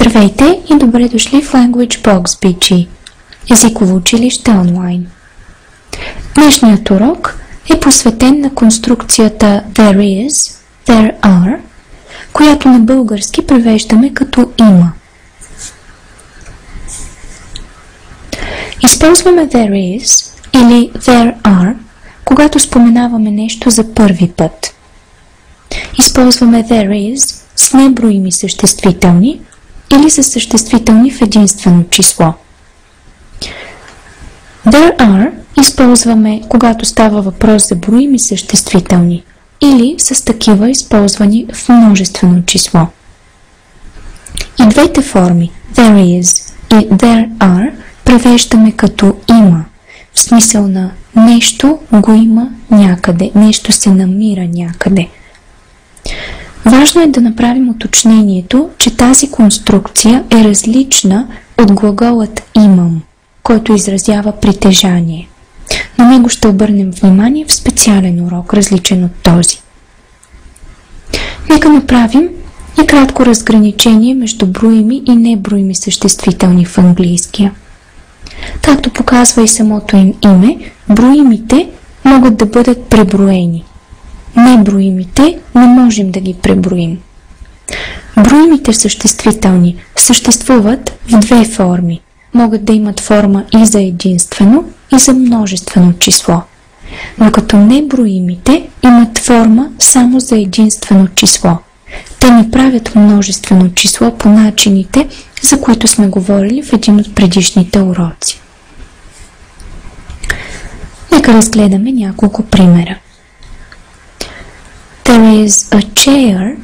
Здравейте и добре дошли в Language Box BG, езиково училище онлайн. Днешният урок е посветен на конструкцията there is, there are, която на български превеждаме като има. Използваме there is или there are, когато споменаваме нещо за първи път. Използваме there is с неброими съществителни или за съществителни в единствено число. There are използваме, когато става въпрос за броими съществителни или с такива използвани в множествено число. И двете форми there is и there are превеждаме като има, в смисъл на нещо го има някъде, нещо се намира някъде. Важно е да направим уточнението, че тази конструкция е различна от глаголът имам, който изразява притежание. На него ще обърнем внимание в специален урок, различен от този. Нека направим и кратко разграничение между броими и неброими съществителни в английския. Както показва и самото им име, броимите могат да бъдат преброени. Неброимите не можем да ги преброим. Броимите съществителни съществуват в две форми. Могат да имат форма и за единствено, и за множествено число. Докато неброимите имат форма само за единствено число. Те не правят множествено число по начините, за които сме говорили в един от предишните уроци. Нека разгледаме няколко примера. There is a chair